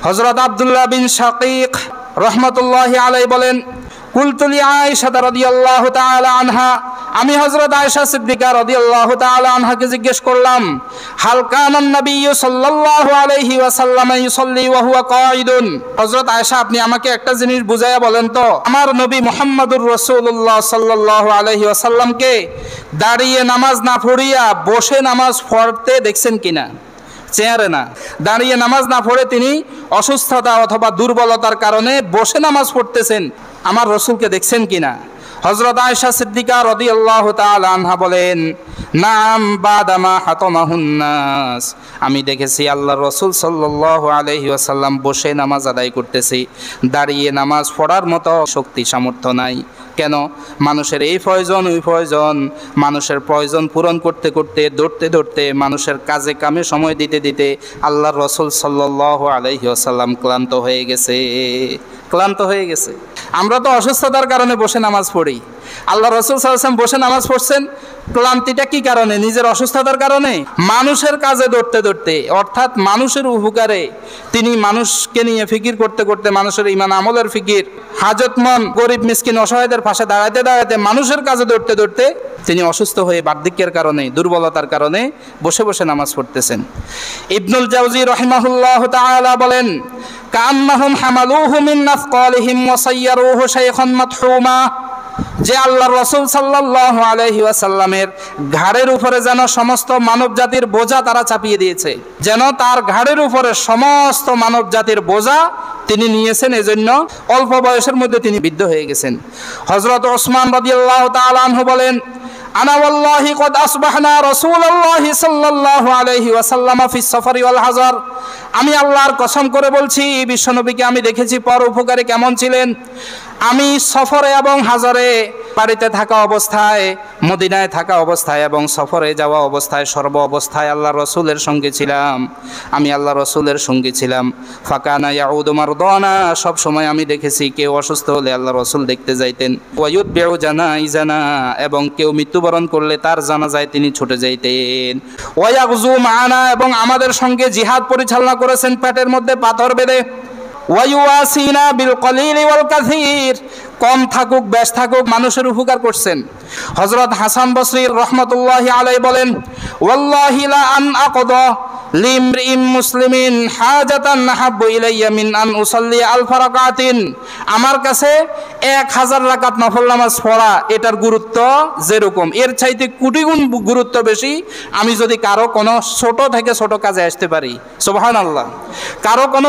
হযরত আব্দুল্লাহ বিন শাকিক রহমাতুল্লাহি আলাইহি বলেন, কুলতু লি আয়েশা রাদিয়াল্লাহু তাআলা আনহা, আমি হযরত আয়েশা সিদ্দিকা রাদিয়াল্লাহু তাআলা আনহাকে জিজ্ঞেস করলাম, হাল কানান নাবিয়্যু সাল্লাল্লাহু আলাইহি ওয়াসাল্লাম ইউসাল্লি ওয়া হুয়া কাঈদুন। হযরত আয়েশা, আপনি আমাকে একটা জিনিস বুঝাইয়া বলেন তো, আমার নবী মুহাম্মদুর রাসূলুল্লাহ সাল্লাল্লাহু আলাইহি ওয়াসাল্লামকে দাঁড়িয়ে নামাজ না পড়িয়া বসে নামাজ পড়তে দেখছেন কিনা? চেয়ারে না, দাঁড়িয়ে নামাজ না পড়ে তিনি অসুস্থতা অথবা দুর্বলতার কারণে বসে নামাজ পড়তেছেন, আমার রসুলকে দেখছেন কিনা? হযরত আয়েশা সিদ্দিকা রাদিয়াল্লাহু তাআলা আনহা বলেন, নাম বাদামা হাতামাহুন নাস, আমি দেখেছি আল্লাহর রাসূল সাল্লাল্লাহু আলাইহি ওয়াসাল্লাম বসে নামাজ আদায় করতেছি, দাঁড়িয়ে নামাজ পড়ার মতো শক্তি সামর্থ্য নাই। কেন? মানুষের এই প্রয়োজন ওই প্রয়োজন, মানুষের প্রয়োজন পূরণ করতে করতে দৌড়তে দৌড়তে মানুষের কাজে কামে সময় দিতে দিতে আল্লাহর রাসূল সাল্লাল্লাহু আলাইহি ওয়াসাল্লাম ক্লান্ত হয়ে গেছে। আমরা তো অসুস্থতার কারণে বসে নামাজ পড়ি, আল্লাহ রাসূল সাল্লাল্লাহু আলাইহি ওয়াসাল্লাম বসে নামাজ পড়ছেন ক্লান্তিটা কি কারণে? নিজের অসুস্থতার কারণে? মানুষের কাজে দৌড়তে দৌড়তে, অর্থাৎ মানুষের উপকারে তিনি মানুষকে নিয়ে ফিকির করতে করতে, মানুষের ঈমান আমলের ফিকির, হাজতমন গরিব মিসকিন অসহায়দের পাশে দাঁড়াতে দাঁড়াতে, মানুষের কাজে দৌড়তে দৌড়তে তিনি অসুস্থ হয়ে বার্ধক্যের কারণে, দুর্বলতার কারণে বসে বসে নামাজ পড়তেছেন। ইবনুল জাওজি রাহিমাহুল্লাহ তাআলা বলেন, কান্নাহুম হামালুহু মিন নাসকালিহিম ওয়া সায়্যারুহু শাইখান মাতহুমা, যে আল্লাহর রাসূল সাল্লাল্লাহু আলাইহি ওয়াসাল্লামের ঘাড়ের উপরে যেন সমস্ত মানব জাতির বোঝা তারা চাপিয়ে দিয়েছে, যেন তার ঘাড়ের উপরে সমস্ত মানব জাতির বোঝা তিনি নিয়েছেন, এজন্য অল্প বয়সের মধ্যে তিনি বৃদ্ধ হয়ে গেছেন। হযরত ওসমান রাদিয়াল্লাহু তাআলা আনহু বলেন, আনা ওয়াল্লাহি কদ আসবাহনা রাসূলুল্লাহি সাল্লাল্লাহু আলাইহি ওয়াসাল্লাম ফিস সাফারি ওয়াল হাজার, আমি আল্লাহর কসম করে বলছি বিশ্বনবীকে আমি দেখেছি পর উপকারে কেমন ছিলেন। আমি সফরে এবং হাজারে, বাড়িতে থাকা অবস্থায়, মদিনায় থাকা অবস্থায় এবং সফরে যাওয়া অবস্থায়, সর্ব অবস্থায় আল্লাহ রসুলের সঙ্গে ছিলাম, আমি আল্লাহ রসুলের সঙ্গে ছিলাম। ফাকানা ইয়াউদু মারদানা, সব সময় আমি দেখেছি কেউ অসুস্থ হলে আল্লাহ রসুল দেখতে যাইতেন। ওয়ায়ুতবিউ জানাইজানা, এবং কেউ মৃত্যুবরণ করলে তার জানাজায় তিনি ছুটে যাইতেন। ওয়ায়াগজু মা'ানা, এবং আমাদের সঙ্গে জিহাদ পরিচালনা করেছেন পেটের মধ্যে পাথর বেঁধে। ওয়ায়ুওয়াসিনা বিল কলিলি ওয়াল কাসীর, কম থাকুক বেশ থাকুক মানুষের উপকার করছেন। হযরত হাসান বসরি রহমাতুল্লাহি আলাইহি বলেন, ওয়াল্লাহি লা আন আকদা লিমরিম মুসলিমিন হাজাতান নাহাব্বু ইলাইয়া মিন আন উসাল্লি আলফা রাকাতিন, আমার কাছে 1000 রাকাত নফল নামাজ পড়া এটার গুরুত্ব যেরকম, এর চাইতে কোটি গুণ গুরুত্ব বেশি আমি যদি কারো কোনো ছোট থেকে ছোট কাজে আসতে পারি। সুবহানাল্লাহ, কারো কোনো